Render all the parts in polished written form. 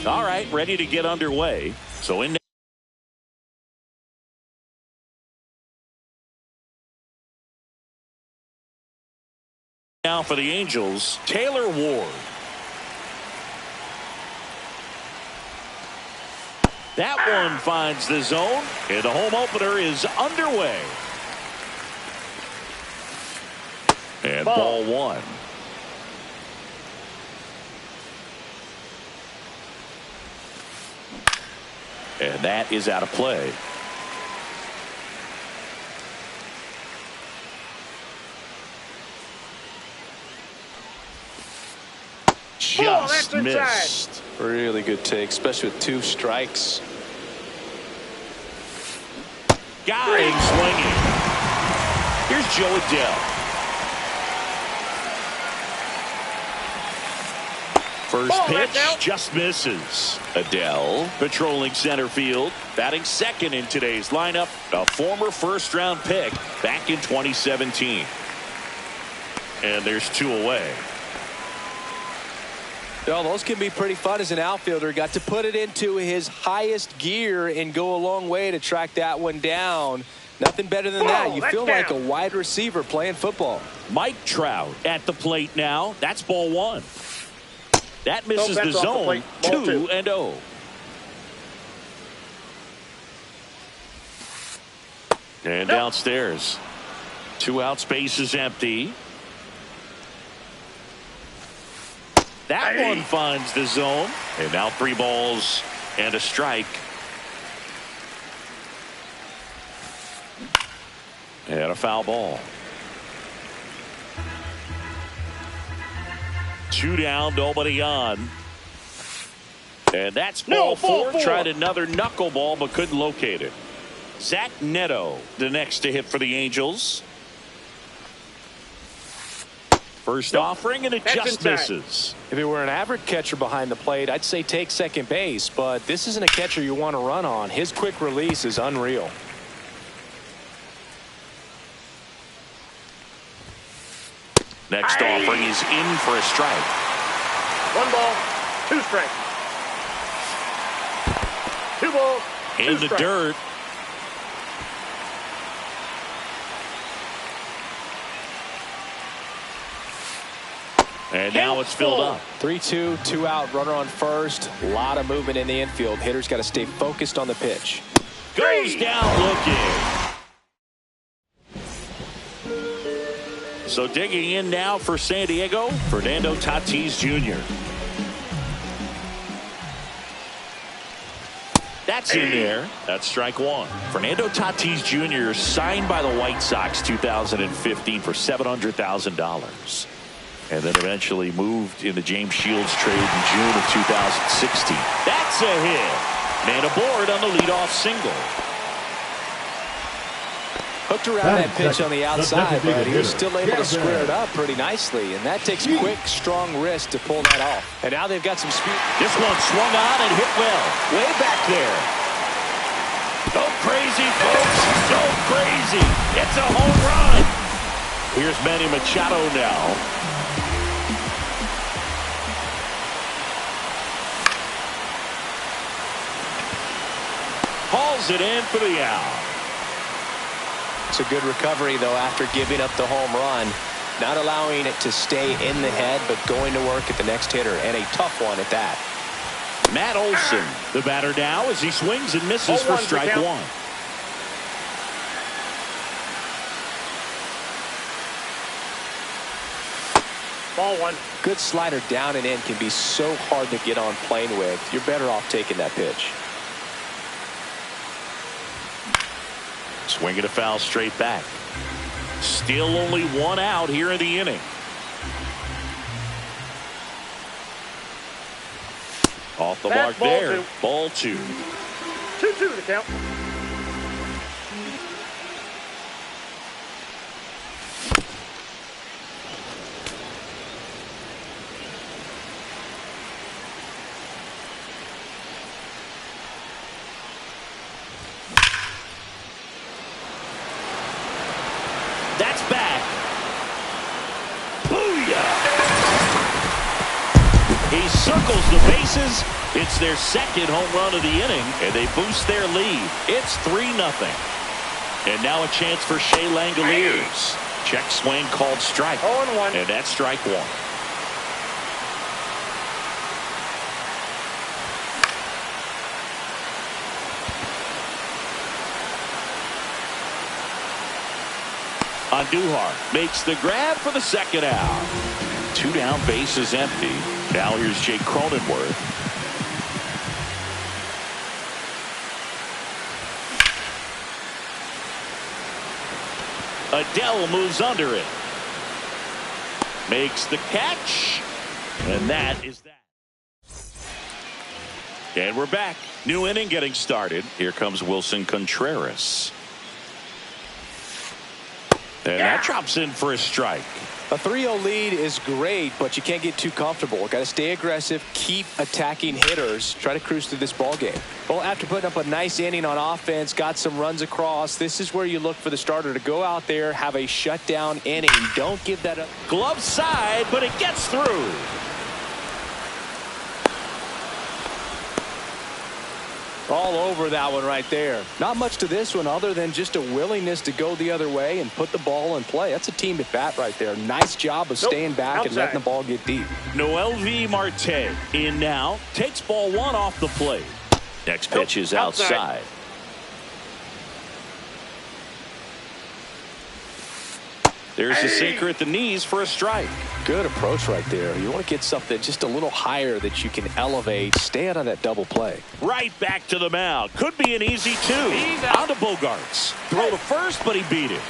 All right, ready to get underway. So in now for the Angels, Taylor Ward. That one finds the zone, and the home opener is underway. And ball one. And that is out of play. Just missed. Really good take, especially with 2 strikes. Got him swinging. Here's Joe Adell. First pitch just misses. Adell patrolling center field, batting second in today's lineup, a former first-round pick back in 2017. And there's 2 away. Well, those can be pretty fun as an outfielder. Got to put it into his highest gear and go a long way to track that one down. Nothing better than that. You feel like a wide receiver playing football. Mike Trout at the plate now. That's ball one. That misses the zone. 2-0. And downstairs. 2 out, space is empty. That one finds the zone. And now 3 balls and a strike. And a foul ball. 2 down, nobody on. And that's ball 4. Tried another knuckleball but couldn't locate it. Zach Neto, the next to hit for the Angels. First offering, and it just misses. If it were an average catcher behind the plate, I'd say take second base, but this isn't a catcher you want to run on. His quick release is unreal. Next offering is in for a strike. 1 ball, 2 strikes. 2 balls, 2 in the strikes. dirt. And now it's filled up. 3-2, 2 out, runner on first. A lot of movement in the infield. Hitters got to stay focused on the pitch. Goes down looking. So digging in now for San Diego, Fernando Tatis Jr. That's in there. That's strike 1. Fernando Tatis Jr. signed by the White Sox 2015 for $700,000. And then eventually moved in the James Shields trade in June of 2016. That's a hit. Man aboard on the leadoff single. Hooked around that pitch on the outside, but he was still able to square it up pretty nicely. And that takes quick, strong wrist to pull that off. And now they've got some speed. This one swung on and hit well. Way back there. Go crazy, folks. Go crazy. It's a home run. Here's Manny Machado now. Hauls it in for the out. It's a good recovery, though, after giving up the home run. Not allowing it to stay in the head, but going to work at the next hitter, and a tough one at that. Matt Olson, the batter now, as he swings and misses for strike 1. Ball 1. Good slider down and in can be so hard to get on plane with. You're better off taking that pitch. Swinging a foul straight back. Still only 1 out here in the inning. Off the mark there. Ball 2. 2-2 the count. That's back. Booyah! He circles the bases. It's their second home run of the inning, and they boost their lead. It's 3-0. And now a chance for Shea Langoliers. Check swing called strike. 0-1. And that's strike one. Andujar makes the grab for the second out. 2 down, base is empty. Now here's Jake Cronenworth. Adele moves under it. Makes the catch. And that is that. And we're back. New inning getting started. Here comes Wilson Contreras. And that drops in for a strike. A 3-0 lead is great, but you can't get too comfortable. Got to stay aggressive, keep attacking hitters, try to cruise through this ball game. Well, after putting up a nice inning on offense, got some runs across, this is where you look for the starter to go out there, have a shutdown inning. Don't give that up. Glove side, but it gets through. All over that one right there. Not much to this one other than just a willingness to go the other way and put the ball in play. That's a team at bat right there. Nice job of staying back and letting the ball get deep. Noelvi Marte in now. Takes ball one off the plate. Next pitch is outside. There's the sinker at the knees for a strike. Good approach right there. You want to get something just a little higher that you can elevate. Stay out of that double play. Right back to the mound. Could be an easy 2. On to Bogaerts. Throw to first, but he beat it.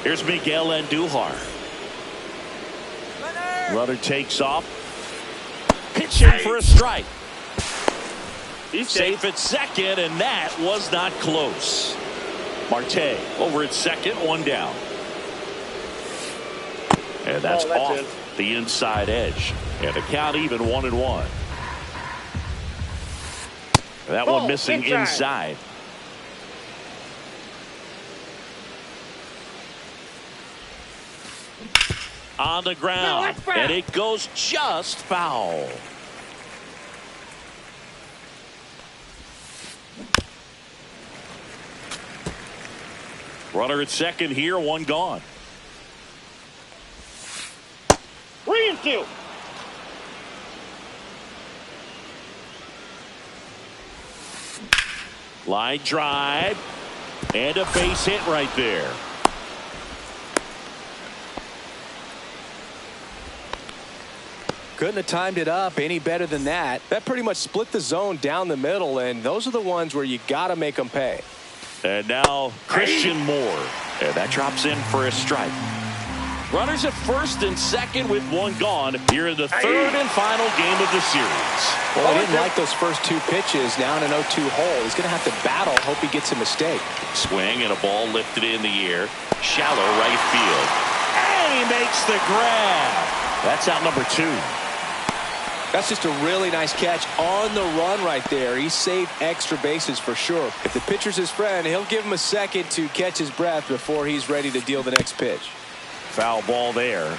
Here's Miguel Andujar. Runner takes off. Pitch in for a strike. He's safe at second, and that was not close. Marte over at second, 1 down. And that's off the inside edge. And the count even 1-1. That one missing inside. On the ground. And it goes just foul. Runner at second here, 1 gone. 3-2. Line drive. And a base hit right there. Couldn't have timed it up any better than that. That pretty much split the zone down the middle, and those are the ones where you got to make them pay. And now Christian Moore. And that drops in for a strike. Runners at first and second with 1 gone here in the third and final game of the series. Well, he didn't like those first 2 pitches. Now in an 0-2 hole. He's going to have to battle. Hope he gets a mistake. Swing and a ball lifted in the air. Shallow right field. And he makes the grab. That's out number 2. That's just a really nice catch on the run right there. He saved extra bases for sure. If the pitcher's his friend, he'll give him a second to catch his breath before he's ready to deal the next pitch. Foul ball there.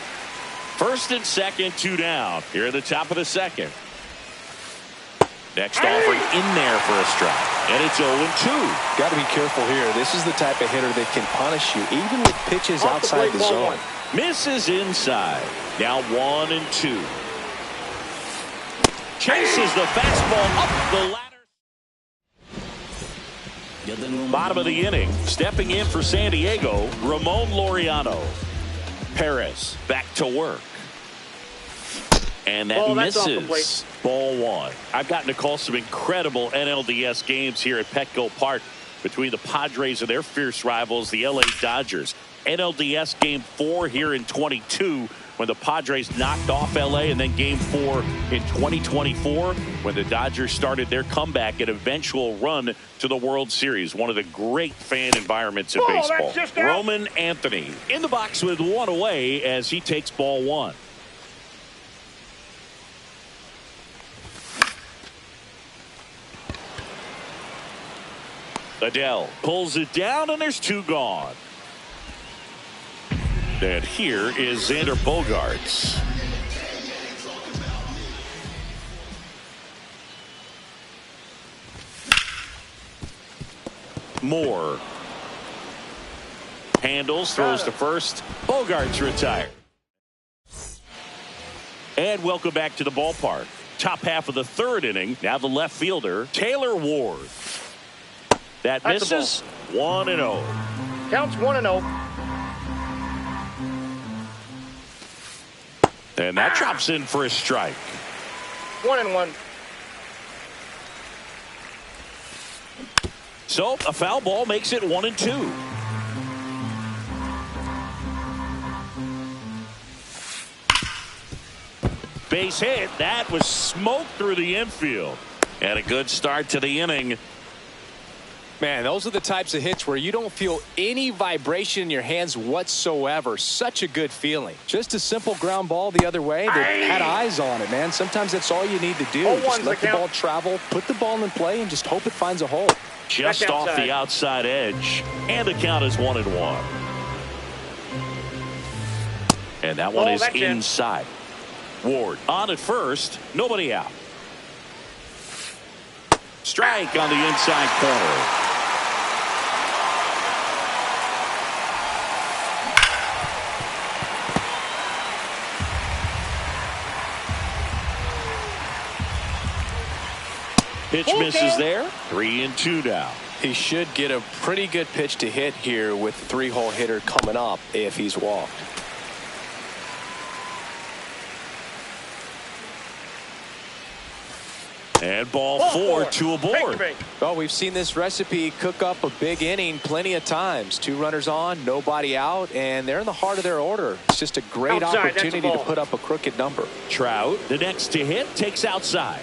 First and second, 2 down. Here at the top of the second. Next offering in there for a strike. And it's 0-2. Got to be careful here. This is the type of hitter that can punish you even with pitches outside the zone. Misses inside. Now 1-2. Chases the fastball up the ladder. Bottom of the inning. Stepping in for San Diego, Ramon Laureano. Perez back to work. And that misses. Ball 1. I've gotten to call some incredible NLDS games here at Petco Park between the Padres and their fierce rivals, the LA Dodgers. NLDS Game 4 here in 22 when the Padres knocked off LA, and then Game 4 in 2024 when the Dodgers started their comeback and eventual run to the World Series. One of the great fan environments in baseball. Roman Anthony in the box with 1 away as he takes ball 1. Adele pulls it down, and there's 2 gone. And here is Xander Bogaerts. Moore handles, throws to first. Bogarts retired. And welcome back to the ballpark. Top half of the third inning. Now the left fielder, Taylor Ward. That misses. 1-0. Counts 1-0. And that drops in for a strike. 1-1. So a foul ball makes it 1-2. Base hit. That was smoked through the infield. And a good start to the inning. Man, those are the types of hits where you don't feel any vibration in your hands whatsoever. Such a good feeling. Just a simple ground ball the other way that had eyes on it, man. Sometimes that's all you need to do. Just let the ball travel, put the ball in play, and just hope it finds a hole. Just off the outside edge. And the count is 1-1. And that one is inside. Ward on at first. Nobody out. Strike on the inside corner. Pitch misses there. 3-2 now. He should get a pretty good pitch to hit here with the three-hole hitter coming up if he's walked. And ball four to aboard. Well, we've seen this recipe cook up a big inning plenty of times. 2 runners on, nobody out, and they're in the heart of their order. It's just a great opportunity to put up a crooked number. Trout, the next to hit, takes outside.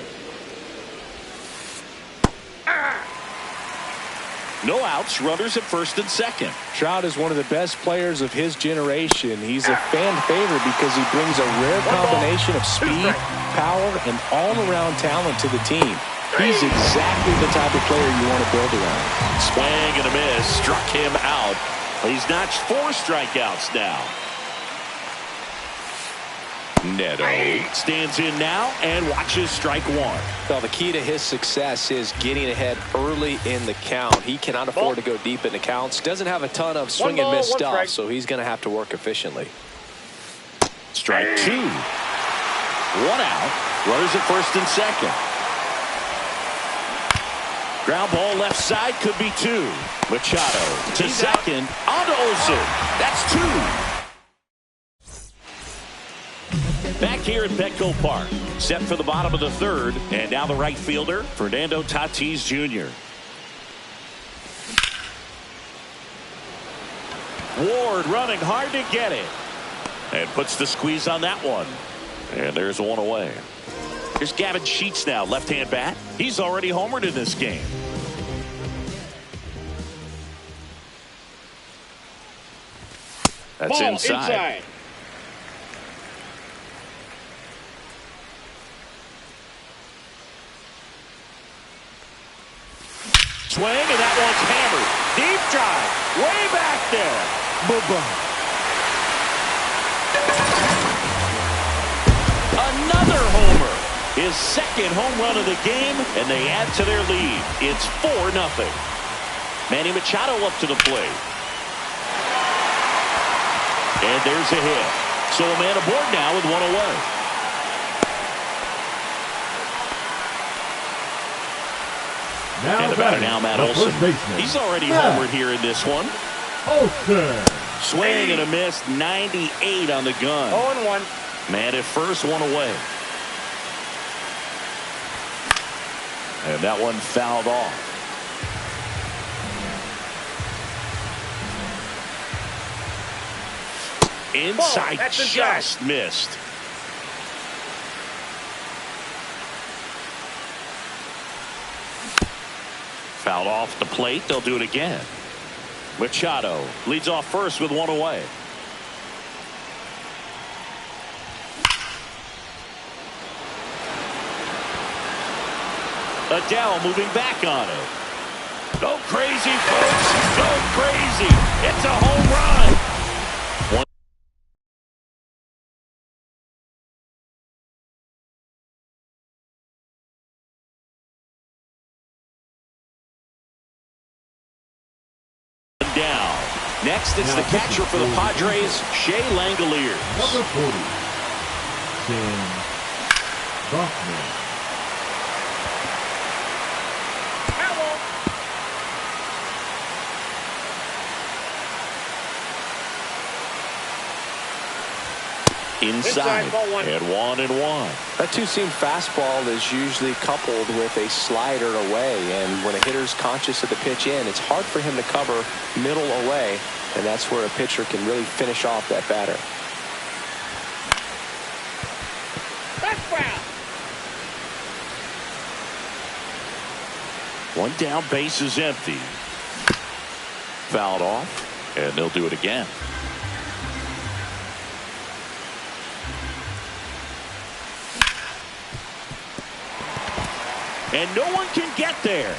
No outs, runners at first and second. Trout is one of the best players of his generation. He's a fan favorite because he brings a rare combination of speed, power, and all-around talent to the team. He's exactly the type of player you want to build around. Swing and a miss, struck him out. He's notched 4 strikeouts now. Neto stands in now and watches strike one. Well, the key to his success is getting ahead early in the count. He cannot afford to go deep in the counts. Doesn't have a ton of swing and miss stuff, so he's going to have to work efficiently. Strike 2. 1 out. Runners at first and second. Ground ball left side, could be 2. Machado to second. On to Olsen. That's 2. Back here at Petco Park, set for the bottom of the third, and now the right fielder, Fernando Tatis Jr. Ward running hard to get it, and puts the squeeze on that one. And there's one away. Here's Gavin Sheets now, left-hand bat. He's already homered in this game. That's inside. Swing, and that one's hammered. Deep drive. Way back there. Boom. Another homer. His second home run of the game, and they add to their lead. It's 4-0. Manny Machado up to the plate. And there's a hit. So a man aboard now with one away. And the batter now, Matt Olson. He's already homered here in this one. Swing and a miss, 98 on the gun. 0-1. Man at first, one away. And that one fouled off. Inside, just missed. Fouled off the plate. They'll do it again. Machado leads off first with one away. Adele moving back on it. Go crazy, folks. Go crazy. It's a home run. down. Next, it's the catcher for the Padres, Shea Langoliers. Number 40, Sam Bachman. Inside, and 1-1. That two-seam fastball is usually coupled with a slider away, and when a hitter's conscious of the pitch in, it's hard for him to cover middle away, and that's where a pitcher can really finish off that batter. That's foul. One down, base is empty. Fouled off, and they'll do it again. And no one can get there.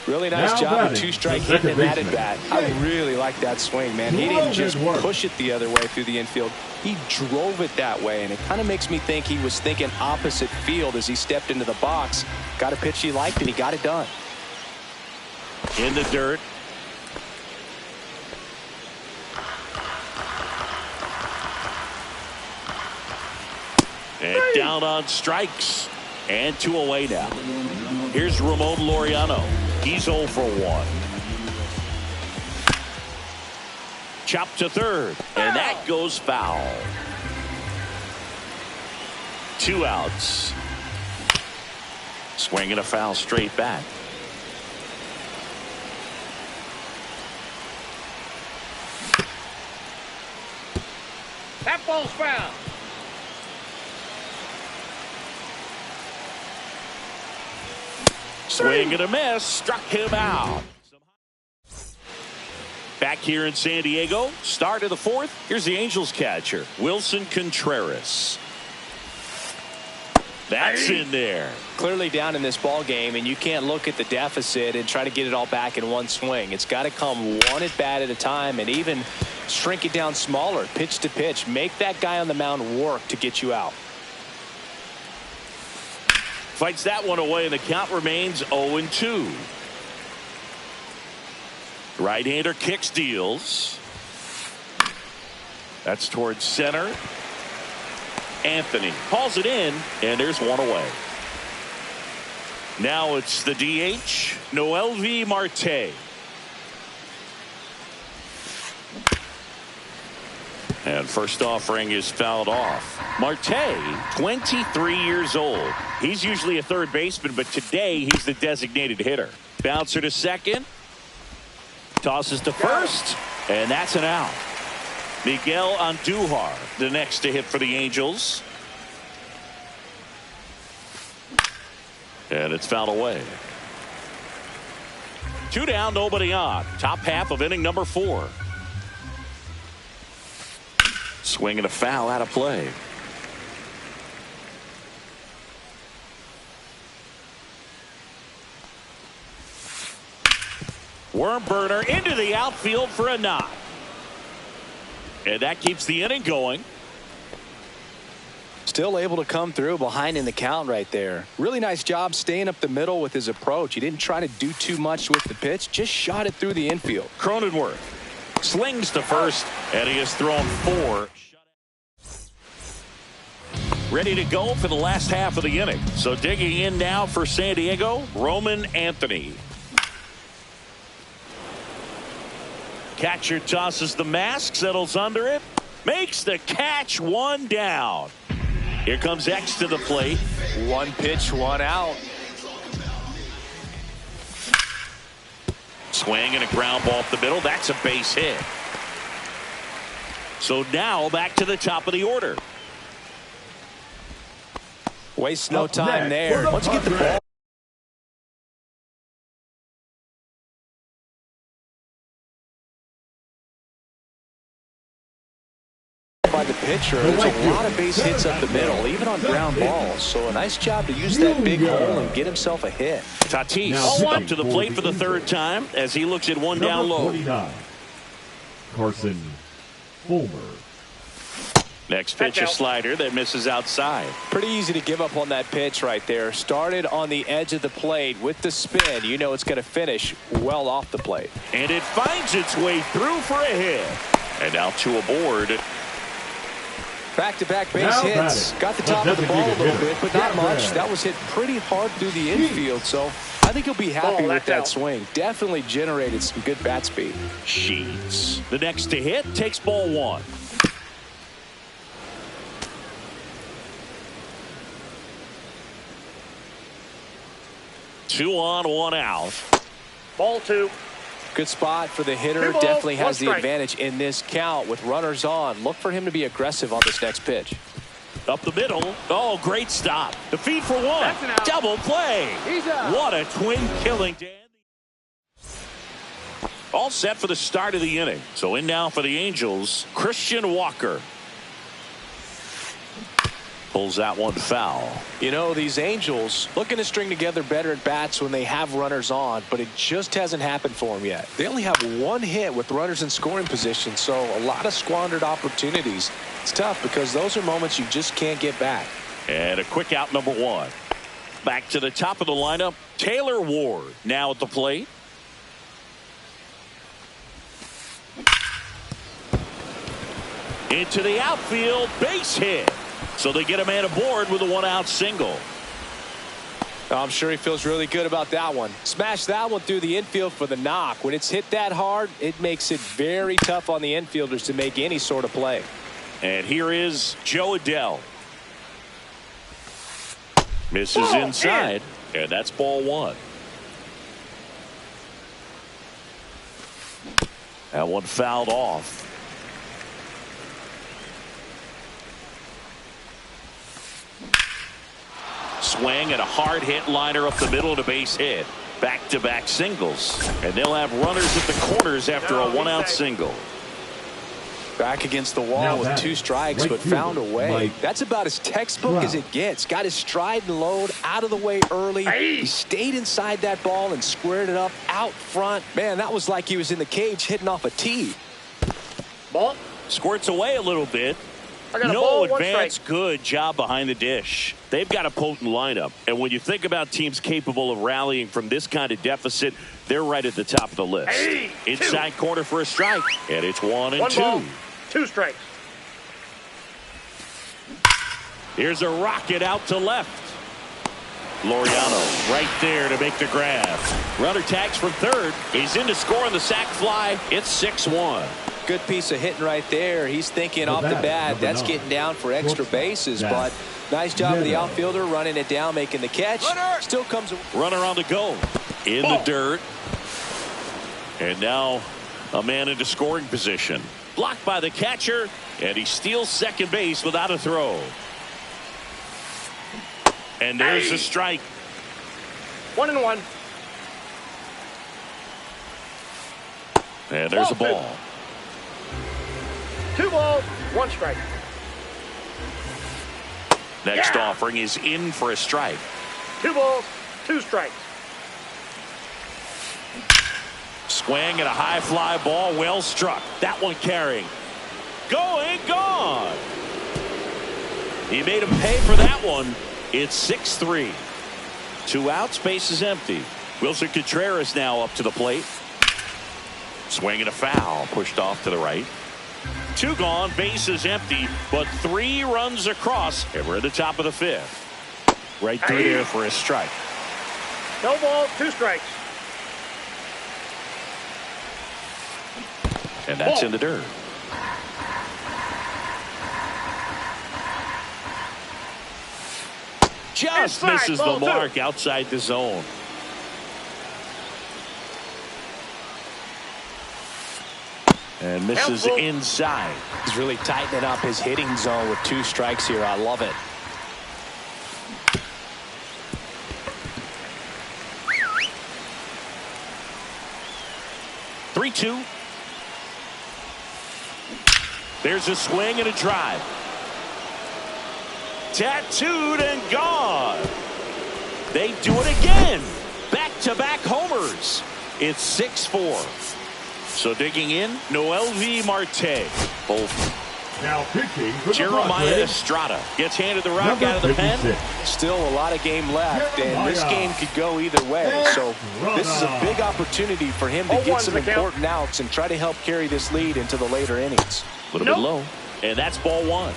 Really nice Now job batting, of two-strike the hitting second that at baseman. bat. I really like that swing, man. He didn't just Good work. push it the other way through the infield. He drove it that way, and it kind of makes me think he was thinking opposite field as he stepped into the box. Got a pitch he liked, and he got it done. In the dirt. And down on strikes. And 2 away now. Here's Ramon Laureano. He's 0 for 1. Chopped to third. And that goes foul. 2 outs. Swinging a foul straight back. That ball's foul. Swing and a miss. Struck him out. Back here in San Diego. Start of the 4th. Here's the Angels catcher, Wilson Contreras. That's in there. Clearly down in this ball game, and you can't look at the deficit and try to get it all back in one swing. It's got to come one at bat at a time, and even shrink it down smaller, pitch to pitch. Make that guy on the mound work to get you out. Fights that one away, and the count remains 0-2. Right-hander kicks, deals. That's towards center. Anthony hauls it in, and there's one away. Now it's the DH, Noelvi Marte. And first offering is fouled off. Marte, 23 years old. He's usually a third baseman, but today he's the designated hitter. Bouncer to second. Tosses to first, and that's an out. Miguel Andujar, the next to hit for the Angels. And it's fouled away. 2 down, nobody on. Top half of inning number 4. Swing and a foul out of play. Worm burner into the outfield for a knock. And that keeps the inning going. Still able to come through behind in the count right there. Really nice job staying up the middle with his approach. He didn't try to do too much with the pitch, just shot it through the infield. Cronenworth slings to first, and he has thrown 4. Ready to go for the last half of the inning. So digging in now for San Diego, Roman Anthony. Catcher tosses the mask, settles under it, makes the catch, 1 down. Here comes X to the plate. 1 pitch, 1 out. Swing and a ground ball up the middle. That's a base hit. So now back to the top of the order. Waste no time there. Once you get the ball by the pitcher, there's a lot of base hits up the middle, even on ground balls. So a nice job to use that big hole and get himself a hit. Tatis up to the plate for the 3rd time as he looks at 1 down low. 49, Carson Fulmer. Next pitch, a slider that misses outside. Pretty easy to give up on that pitch right there. Started on the edge of the plate with the spin. You know it's going to finish well off the plate. And it finds its way through for a hit. And now to aboard. Back-to-back base hits. Got the top of the ball a little bit, but not much. That was hit pretty hard through the infield, so I think he'll be happy with that swing. Definitely generated some good bat speed. Sheets. The next to hit takes ball one. Two on, one out. Ball two. Good spot for the hitter. Balls, Definitely has the strike. advantage in this count with runners on. Look for him to be aggressive on this next pitch. Up the middle. Oh, great stop. The feed for one. That's an out. Double play. He's out. What a twin killing, Dan. All set for the start of the inning. So in now for the Angels, Christian Walker. Pulls that one foul. You know, these Angels looking to string together better at bats when they have runners on, but it just hasn't happened for them yet. They only have one hit with runners in scoring position, so a lot of squandered opportunities. It's tough because those are moments you just can't get back. And a quick out, number one. Back to the top of the lineup, Taylor Ward now at the plate. Into the outfield, base hit. So they get a man aboard with a one-out single. I'm sure he feels really good about that one. Smash that one through the infield for the knock. When it's hit that hard, it makes it very tough on the infielders to make any sort of play. And here is Joe Adell. Misses inside, and that's ball one. That one fouled off. Swing and a hard hit liner up the middle to base hit. Back-to-back singles. And they'll have runners at the corners after a one-out single. Back against the wall with two strikes, but found a way. That's about as textbook as it gets. Got his stride and load out of the way early. He stayed inside that ball and squared it up out front. Man, that was like he was in the cage hitting off a tee. Ball. Squirts away a little bit. No advance. Good job behind the dish. They've got a potent lineup. And when you think about teams capable of rallying from this kind of deficit, they're right at the top of the list. Inside corner for a strike. And it's 1-2. Ball, 2 strikes. Here's a rocket out to left. Laureano right there to make the grab. Runner tags from third. He's in to score on the sac fly. It's 6-1. Good piece of hitting right there. He's thinking off the bat, that's getting down for extra bases, but nice job of the outfielder running it down, making the catch. Still comes a runner on the go. In the dirt. And now a man into scoring position. Blocked by the catcher, and he steals second base without a throw. And there's a strike. 1-1. And there's a ball. 2 balls, 1 strike. Next offering is in for a strike. 2 balls, 2 strikes. Swing and a high fly ball, well struck. That one carrying. Going, gone. He made him pay for that one. It's 6-3. 2 outs, base is empty. Wilson Contreras now up to the plate. Swing and a foul, pushed off to the right. 2 gone, base is empty, but 3 runs across, and we're at the top of the 5th. Right through there for a strike. No ball, 2 strikes. And that's in the dirt. Just inside, misses the ball 2. mark outside the zone. And misses inside. He's really tightening up his hitting zone with 2 strikes here. I love it. (3-2). There's a swing and a drive. Tattooed and gone. They do it again. Back-to-back homers. It's 6-4. So digging in, Noelvi Marte. Both Now pitching for the Jeremiah Padres, Estrada gets handed the rock number out of the pen. 56. Still a lot of game left, and this game could go either way. So this is a big opportunity for him to get some important outs and try to help carry this lead into the later innings. A little bit low, and that's ball one.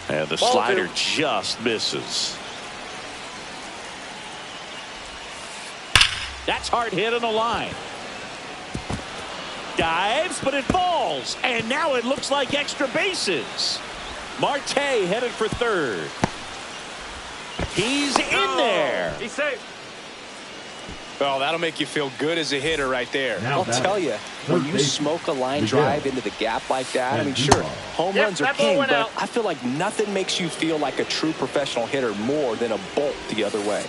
And the slider just misses. That's hard hit on the line. Dives, but it falls. And now it looks like extra bases. Marte headed for third. He's in there. He's safe. Well, that'll make you feel good as a hitter right there. Now I'll tell you, when you smoke a line drive into the gap like that, I mean, sure, home runs are king, but I feel like nothing makes you feel like a true professional hitter more than a bolt the other way.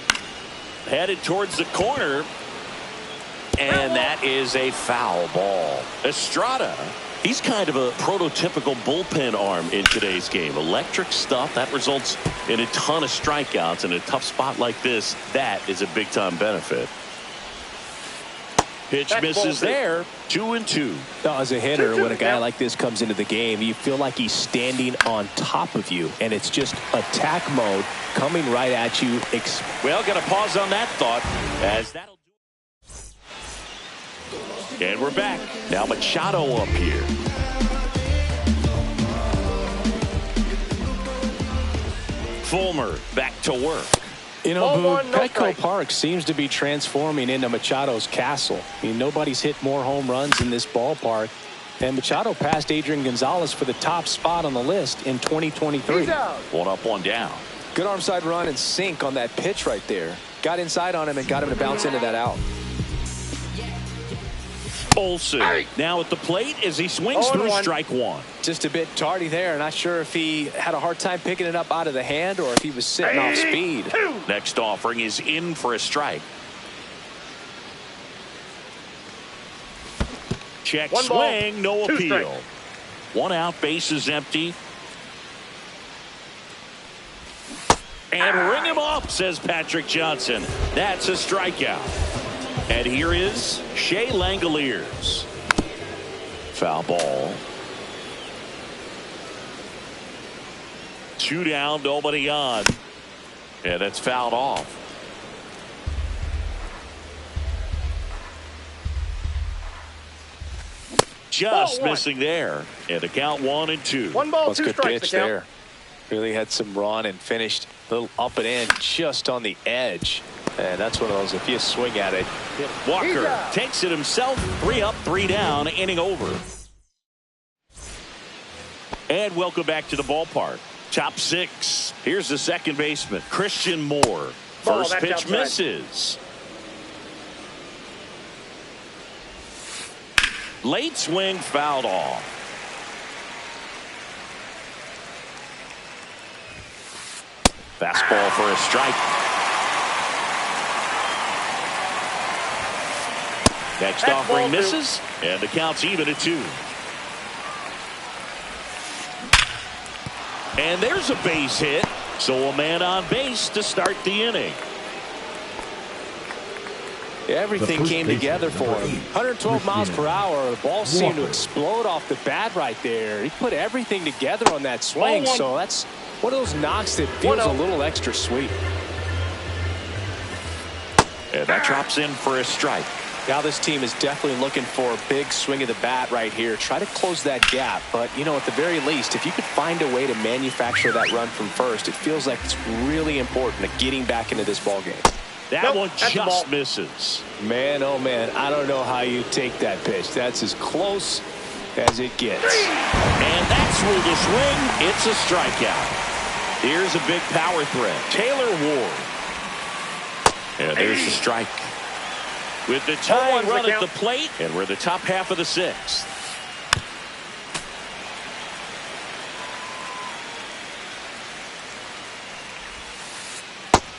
Headed towards the corner. And that is a foul ball. Estrada, he's kind of a prototypical bullpen arm in today's game. Electric stuff that results in a ton of strikeouts. In a tough spot like this, that is a big-time benefit. Pitch misses there. 2-2. Now, as a hitter, when a guy like this comes into the game, you feel like he's standing on top of you, and it's just attack mode coming right at you. Well, got to pause on that thought, as that'll do. And we're back. Now Machado up here. Fulmer back to work. You know, Boone, Petco Park seems to be transforming into Machado's castle. I mean, nobody's hit more home runs in this ballpark. And Machado passed Adrian Gonzalez for the top spot on the list in 2023. One up, one down. Good arm side run and sink on that pitch right there. Got inside on him and got him to bounce into that out. Olsen now at the plate as he swings through strike one. Just a bit tardy there. Not sure if he had a hard time picking it up out of the hand or if he was sitting off speed. Next offering is in for a strike. Check swing, no appeal. One out, base is empty. And ring him up, says Patrick Johnson. That's a strikeout. And here is Shea Langoliers. Foul ball. 2 down, nobody on. And that's fouled off. Just missing there. And the count 1-2. 1 ball, That's 2 good strikes. pitch there. Really had some run and finished a little up and in just on the edge. And that's one of those, if you swing at it. Walker takes it himself. 3 up, 3 down, inning over. And welcome back to the ballpark. Top 6. Here's the second baseman, Christian Moore. First pitch misses. Late swing fouled off. Fastball for a strike. Next offering misses, and the count's even at 2. And there's a base hit, so a man on base to start the inning. Everything came together for him. 112 miles per hour. The ball seemed to explode off the bat right there. He put everything together on that swing, so that's one of those knocks that feels a little extra sweet. And that drops in for a strike. Now this team is definitely looking for a big swing of the bat right here. Try to close that gap. But, you know, at the very least, if you could find a way to manufacture that run from first, it feels like it's really important to getting back into this ball game. That one just misses. Man, oh man, I don't know how you take that pitch. That's as close as it gets. And that's through the swing. It's a strikeout. Here's a big power threat. Taylor Ward. And there's the strike. With the tying run at the plate, and we're the top half of the 6th.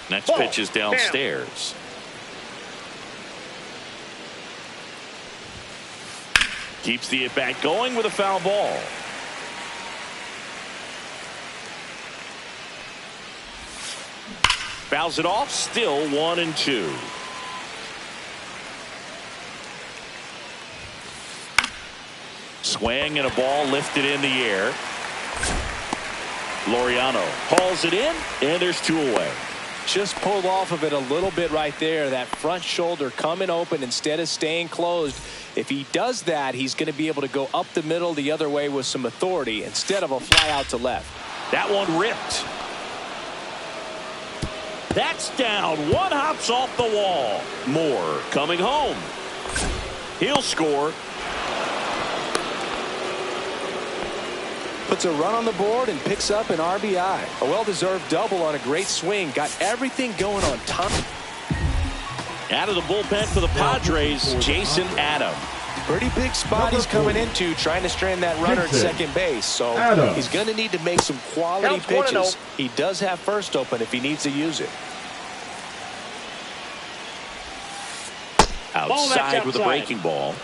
Next pitch is downstairs. Keeps the at-bat going with a foul ball. Fouls it off, still 1-2. Swing and a ball lifted in the air. Laureano hauls it in, and there's 2 away. Just pulled off of it a little bit right there. That front shoulder coming open instead of staying closed. If he does that, he's going to be able to go up the middle the other way with some authority instead of a fly out to left. That one ripped. That's down. One hops off the wall. Moore coming home. He'll score. Puts a run on the board and picks up an RBI. A well-deserved double on a great swing. Got everything going on top. Out of the bullpen for the Padres, Jason Adam. Pretty big spot he's coming into, trying to strand that runner at second base. So he's going to need to make some quality pitches. He does have first open if he needs to use it. Outside with a breaking ball.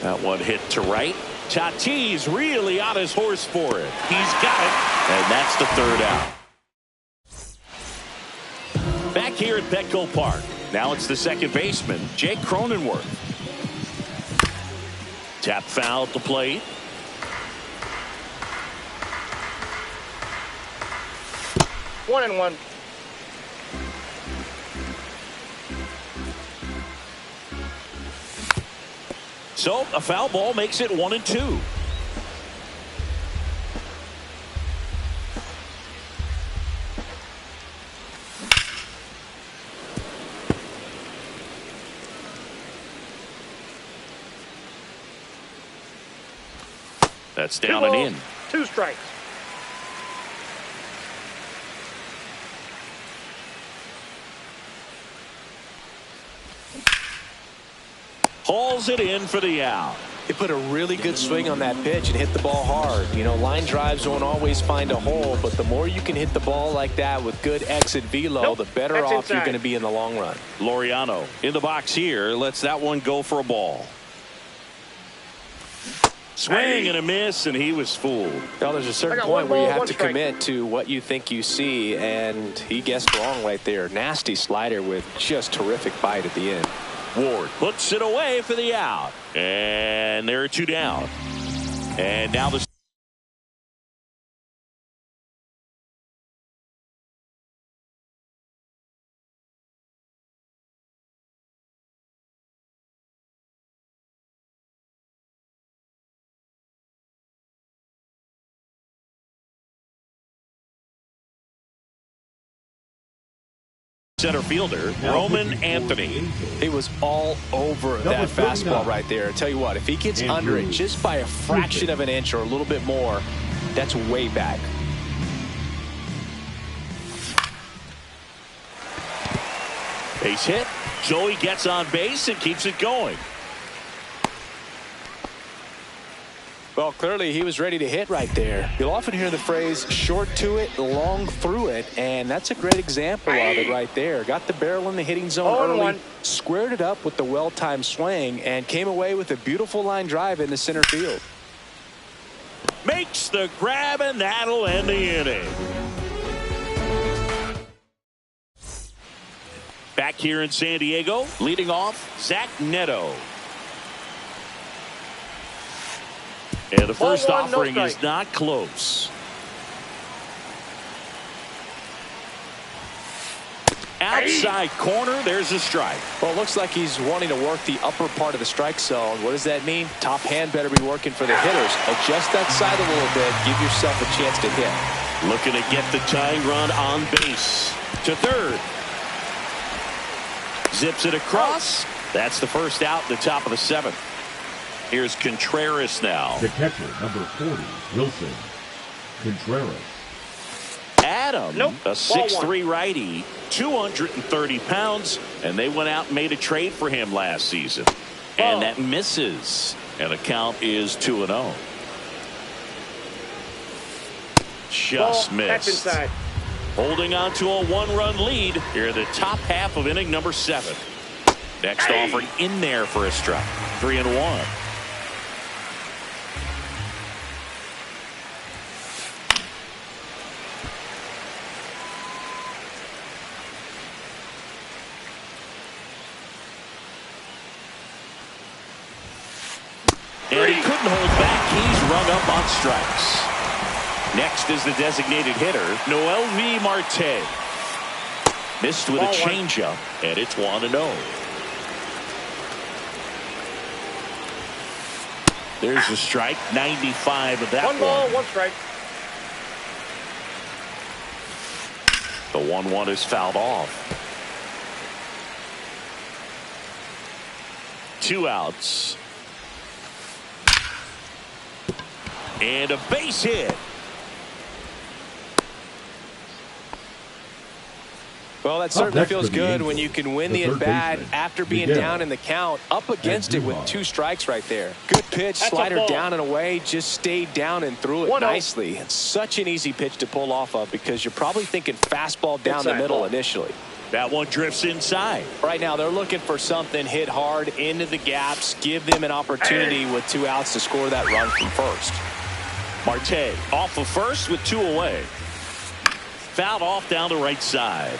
That one hit to right. Tatis really on his horse for it. He's got it, and that's the 3rd out. Back here at Petco Park. Now it's the second baseman, Jake Cronenworth. Tap foul at the plate. One and one. So a foul ball makes it 1-2. That's down and in. 2 strikes. Hauls it in for the out. He put a really good swing on that pitch and hit the ball hard. You know, line drives won't always find a hole, but the more you can hit the ball like that with good exit velo, the better off you're going to be in the long run. Laureano in the box here lets that one go for a ball. Swing and a miss, and he was fooled. Well, there's a certain point where you have to commit to what you think you see, and he guessed wrong right there. Nasty slider with just terrific bite at the end. Ward puts it away for the out. And there are 2 down. And now the center fielder, Roman Anthony. He was all over that fastball right there. I tell you what, if he gets under it just by a fraction of an inch or a little bit more, that's way back. Base hit. Joey gets on base and keeps it going. Well, clearly he was ready to hit right there. You'll often hear the phrase short to it, long through it, and that's a great example of it right there. Got the barrel in the hitting zone early, squared it up with the well-timed swing, and came away with a beautiful line drive into center field. Makes the grab, and that'll end the inning. Back here in San Diego, leading off, Zach Neto. And the first offering is not close. Outside corner, there's a strike. Well, it looks like he's wanting to work the upper part of the strike zone. What does that mean? Top hand better be working for the hitters. Adjust that side a little bit. Give yourself a chance to hit. Looking to get the tying run on base. To third. Zips it across. That's the first out in the top of the 7th. Here's Contreras now. The catcher, number 40, Wilson Contreras. Adam, a 6'3" righty, 230 pounds, and they went out and made a trade for him last season. And that misses. And the count is 2-0. Just missed. That's inside. Holding on to a 1-run lead here in the top half of inning number 7. Next offering in there for a strike. 3-1. And he couldn't hold back. He's rung up on strikes. Next is the designated hitter, Noelvi Marte. Missed with a changeup, and it's 1-0. There's a strike, 95 of that one. 1 ball, 1 strike. The 1-1 is fouled off. 2 outs. And a base hit. Well, that certainly feels good when you can win the at-bat after being down in the count. Up against it with 2 strikes right there. Good pitch, slider down and away, just stayed down and threw it nicely. It's such an easy pitch to pull off of because you're probably thinking fastball down the middle initially. That one drifts inside. Right now they're looking for something hit hard into the gaps, give them an opportunity with 2 outs to score that run from first. Marte off of first with 2 away. Fouled off down the right side.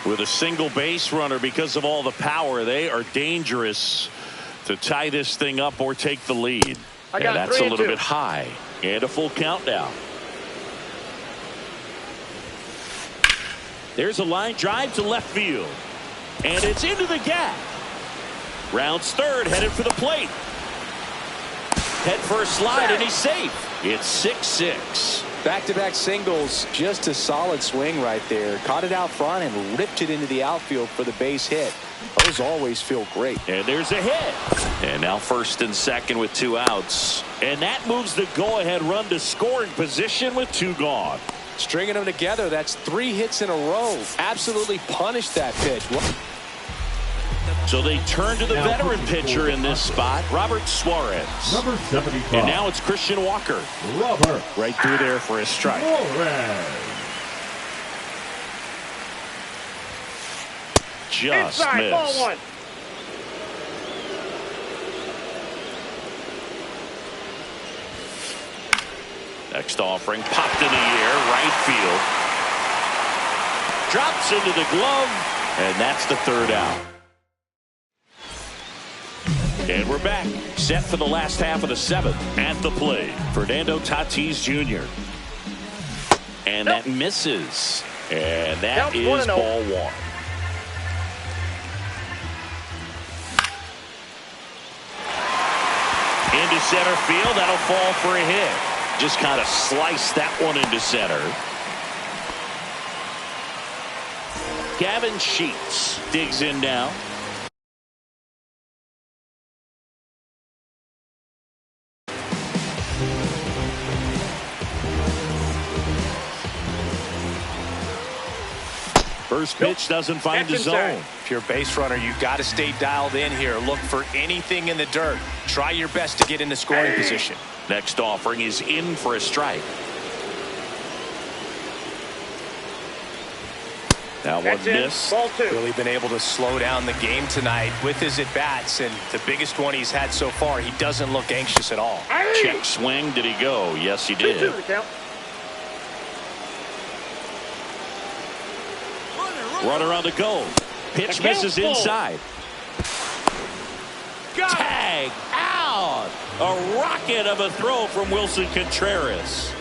With a single base runner, because of all the power, they are dangerous to tie this thing up or take the lead. And that's a little bit high. And a full count now. There's a line drive to left field. And it's into the gap. Rounds third, headed for the plate. Head for a slide, and he's safe. It's 6-6. Back-to-back singles, just a solid swing right there. Caught it out front and ripped it into the outfield for the base hit. Those always feel great. And there's a hit. And now first and second with 2 outs. And that moves the go-ahead run to scoring position with 2 gone. Stringing them together, that's 3 hits in a row. Absolutely punished that pitch. So they turn to the veteran pitcher in this spot, Robert Suarez. Number 75. And now it's Christian Walker. Robert. Right through there for a strike. Suarez. Just inside, missed. ball 1. Next offering popped in the air, right field. Drops into the glove, and that's the 3rd out. And we're back, set for the last half of the 7th. At the plate, Fernando Tatis Jr. And that misses. And that is ball 1. Into center field, that'll fall for a hit. Just kind of sliced that one into center. Gavin Sheets digs in now. First pitch doesn't find the zone. If you're a base runner, you've got to stay dialed in here. Look for anything in the dirt. Try your best to get into scoring position. Next offering is in for a strike. That one missed. Ball 2. Really been able to slow down the game tonight with his at-bats, and the biggest one he's had so far, he doesn't look anxious at all. Check swing. Did he go? Yes, he did. 2-2 the count. Runner on the go. Pitch misses inside. Tag out. A rocket of a throw from Wilson Contreras.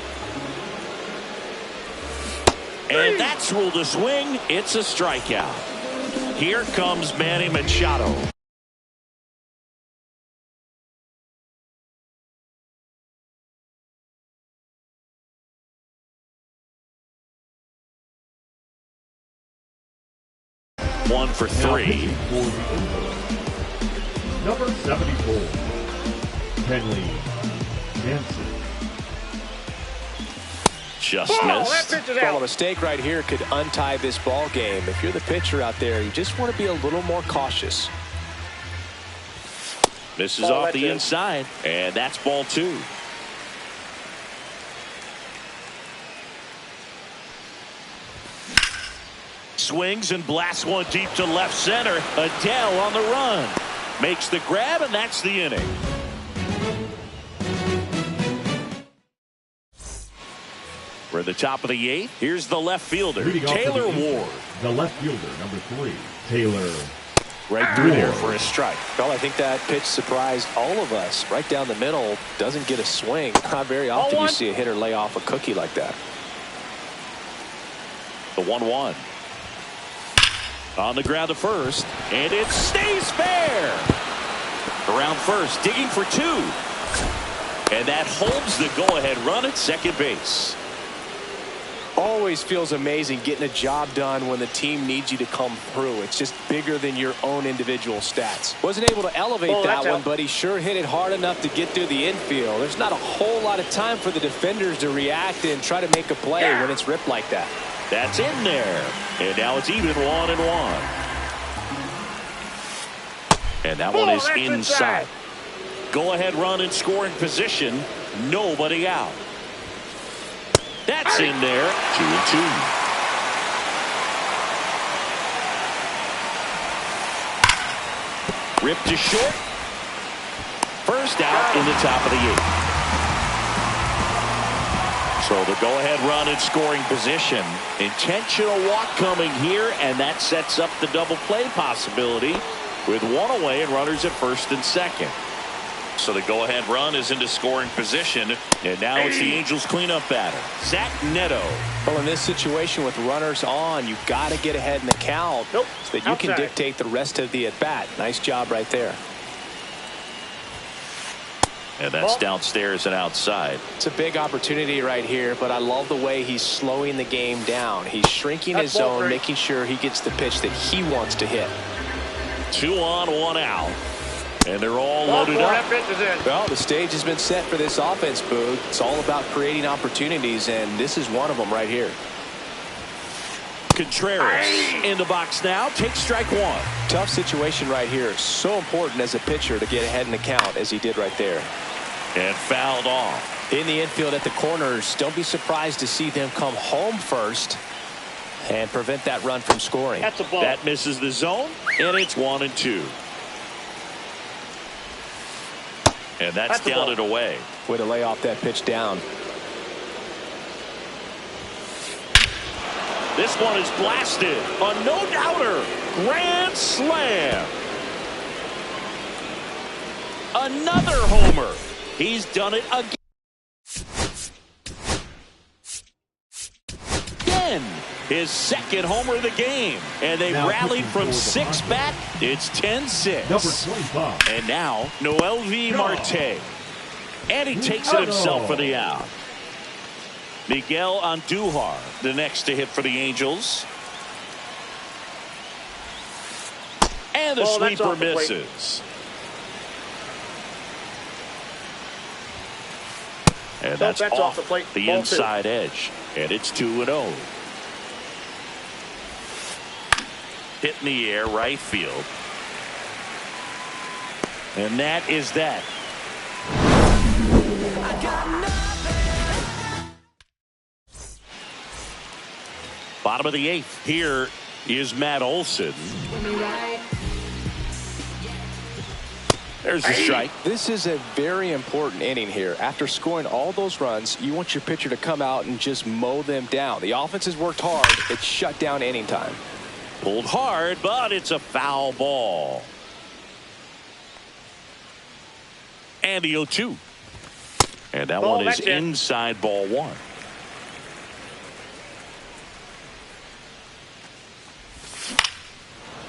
And that's ruled a swing. It's a strikeout. Here comes Manny Machado. One for 3. Number 74. Kenley Jansen. Just That missed. pitch is Well, a out. mistake right here could untie this ball game. If you're the pitcher out there, you just want to be a little more cautious. Misses Ball, off that's the it. inside, and that's ball 2. Swings and blasts one deep to left center. Adele on the run. Makes the grab, and that's the inning. For the top of the 8th, here's the left fielder, Leading off Taylor for the Ward. The left fielder, number 3, Taylor Right through there for a strike. Well, I think that pitch surprised all of us. Right down the middle, doesn't get a swing. Not very often you see a hitter lay off a cookie like that. The 1-1. On the ground to first, and it stays fair. Around first, digging for 2. And that holds the go-ahead run at second base. Always feels amazing getting a job done when the team needs you to come through. It's just bigger than your own individual stats. Wasn't able to elevate that one, but he sure hit it hard enough to get through the infield. There's not a whole lot of time for the defenders to react and try to make a play when it's ripped like that. That's in there. And now it's even 1-1. And that one is inside. Go-ahead run in scoring position. Nobody out. That's in there. 2-2. Ripped to short. First out in the top of the 8th. So the go-ahead run in scoring position. Intentional walk coming here, and that sets up the double play possibility with 1 away and runners at first and second. So the go-ahead run is into scoring position, and now it's the Angels cleanup batter, Zach Neto. Well, in this situation with runners on, you've got to get ahead in the count so that you can dictate the rest of the at-bat. Nice job right there. And that's downstairs and outside. It's a big opportunity right here, but I love the way he's slowing the game down. He's shrinking his zone, making sure he gets the pitch that he wants to hit. 2 on, 1 out. And they're all loaded up. Well, the stage has been set for this offense, Boog. It's all about creating opportunities, and this is one of them right here. Contreras in the box now. Takes strike 1. Tough situation right here. So important as a pitcher to get ahead in the count as he did right there. And fouled off. In the infield at the corners, don't be surprised to see them come home first and prevent that run from scoring. That's a ball. That misses the zone, and it's 1-2. And that's down and away. Way to lay off that pitch down. This one is blasted. A no-doubter. Grand slam. Another homer. He's done it again. His second homer of the game. And they rallied from 6 back. It's 10-6. Number 25. And now, Noelvi Marte. And he takes it himself for the out. Miguel Andujar, the next to hit for the Angels. And the sweeper misses. And that's off the plate. The inside edge. And it's 2-0. Hit in the air, right field. And that is that. Bottom of the 8th. Here is Matt Olson. There's a strike. This is a very important inning here. After scoring all those runs, you want your pitcher to come out and just mow them down. The offense has worked hard. It's shut down inning time. Pulled hard, but it's a foul ball. And the 0-2. And that one is inside ball 1.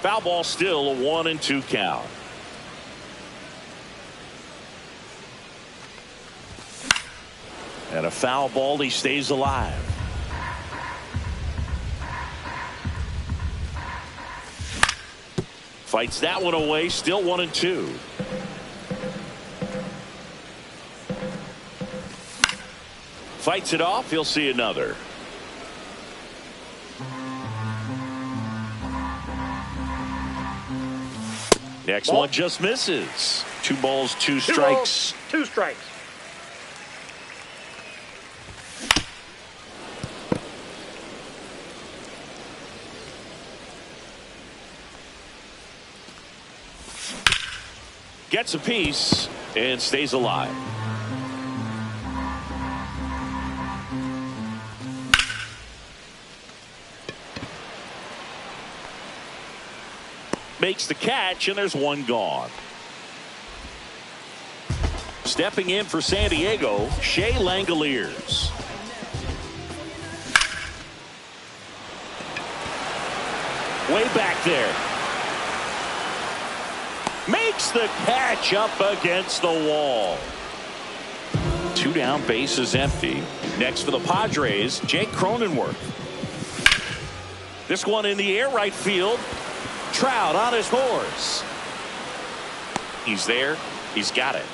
Foul ball, still a 1-2 count. And a foul ball, he stays alive. Fights that one away, still 1-2. Fights it off, he'll see another. Next one just misses. 2 balls, 2 strikes. 2 strikes. Gets a piece and stays alive. makes the catch, and there's one gone. Stepping in for San Diego, Shea Langoliers. Way back there. Makes the catch up against the wall. 2 down, bases empty. Next for the Padres, Jake Cronenworth. This one in the air, right field. Trout on his horse. He's there. He's got it.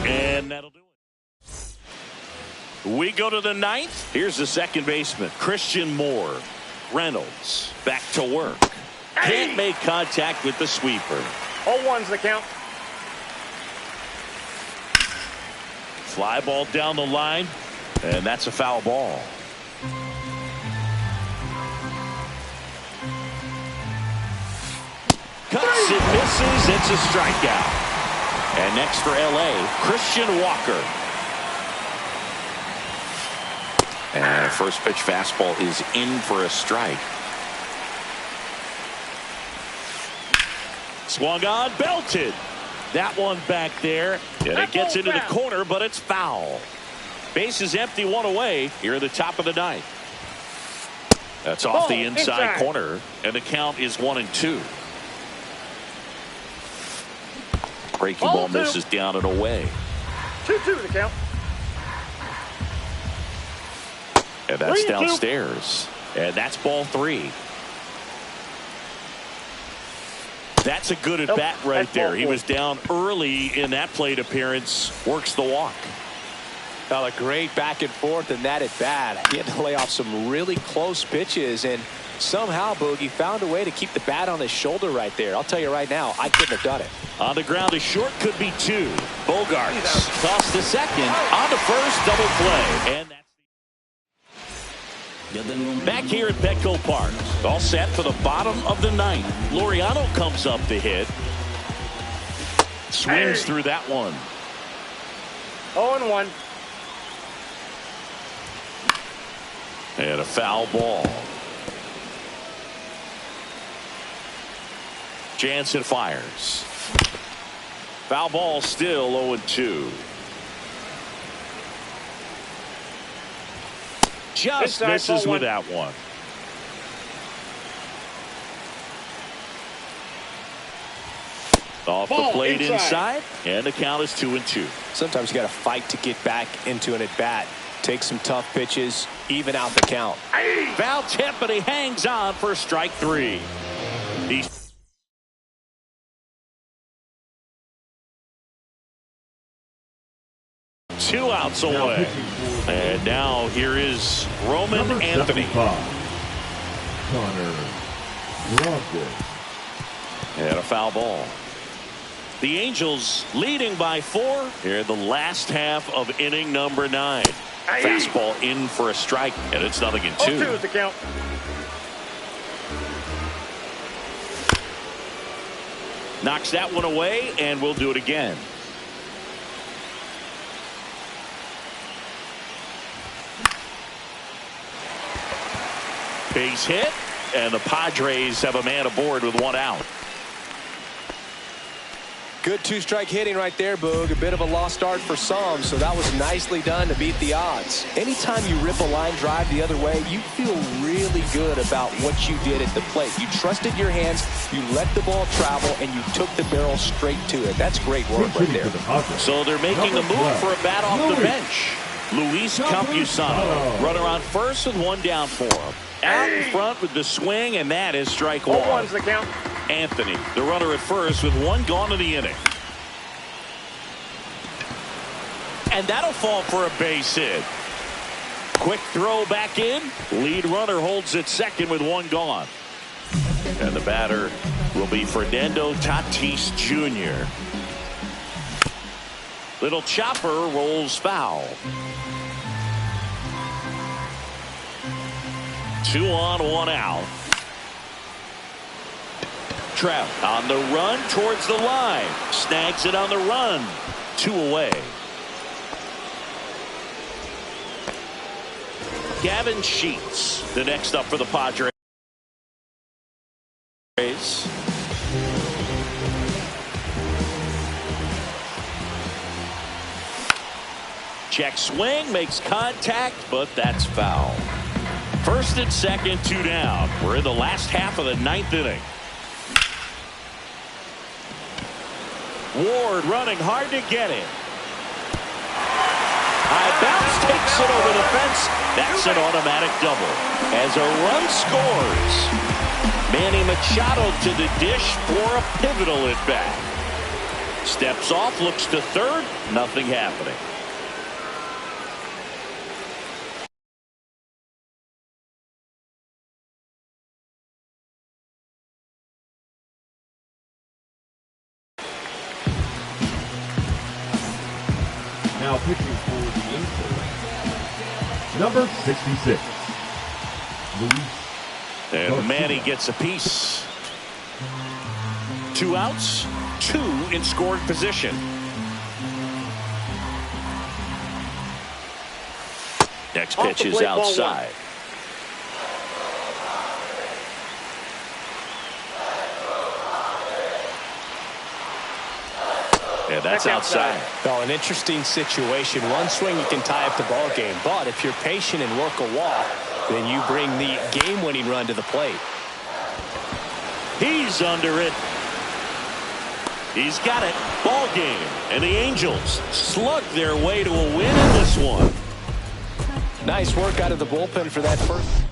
And that'll do it. We go to the 9th. Here's the second baseman, Christian Moore. Reynolds back to work. Can't make contact with the sweeper. 0-1's the count. Fly ball down the line, and that's a foul ball. Cuts and misses. It's a strikeout. And next for LA, Christian Walker. And first pitch fastball is in for a strike. Swung on, belted. That one back there. And it gets into the corner, but it's foul. Base is empty, 1 away here at the top of the 9th. That's off the inside corner, and the count is 1-2. Breaking ball misses down and away. 2-2 the count. And that's downstairs. And that's ball 3. That's a good at bat right there. He was down early in that plate appearance. Works the walk. Well, a great back and forth in that at bat. He had to lay off some really close pitches, and somehow Boogie found a way to keep the bat on his shoulder right there. I'll tell you right now, I couldn't have done it. On the ground, a short could be 2. Bogarts tossed to second. On to first, double play. And that's back here at Petco Park. All set for the bottom of the 9th. Laureano comes up to hit. Swings through that one. 0-1. And a foul ball. Jansen fires. Foul ball, still 0-2. Just misses with that one. Off the plate inside, and the count is 2-2. Sometimes you got to fight to get back into an at bat. Take some tough pitches, even out the count. Foul tip, but he hangs on for strike 3. He's 2 outs away. And now here is Roman Anthony. Connor Brogdon. And a foul ball. The Angels leading by 4 here in the last half of inning number 9. Fastball in for a strike, and it's 0-2. 0-2 is the count. Knocks that one away, and we'll do it again. Base hit, and the Padres have a man aboard with 1 out. Good 2-strike hitting right there, Boog. A bit of a lost start for some, so that was nicely done to beat the odds. Anytime you rip a line drive the other way, you feel really good about what you did at the plate. You trusted your hands, you let the ball travel, and you took the barrel straight to it. That's great work right there. So they're making a move for a bat off the bench. Luis Campusano, runner on first with 1 down for him. Out in front with the swing, and that is strike 1. 0-1's the count. Anthony, the runner at first with 1 gone in the inning. And that'll fall for a base hit. Quick throw back in. Lead runner holds at second with 1 gone. And the batter will be Fernando Tatis Jr. Little chopper rolls foul. 2 on, 1 out. Trout on the run towards the line. Snags it on the run. 2 away. Gavin Sheets, the next up for the Padres. check swing, makes contact, but that's foul. First and second, 2 down. We're in the last half of the 9th inning. Ward running hard to get it. High bounce takes it over the fence. That's an automatic double. As a run scores, Manny Machado to the dish for a pivotal at bat. Steps off, looks to third, nothing happening. Now pitching for the Angels, number 66, Luis. And Manny gets a piece. 2 outs, 2 in scoring position. Next pitch is outside. And that's outside. Oh, an interesting situation. One swing you can tie up the ball game, but if you're patient and work a walk, then you bring the game-winning run to the plate. He's under it. He's got it. Ball game. And the Angels slug their way to a win in this one. Nice work out of the bullpen for that first.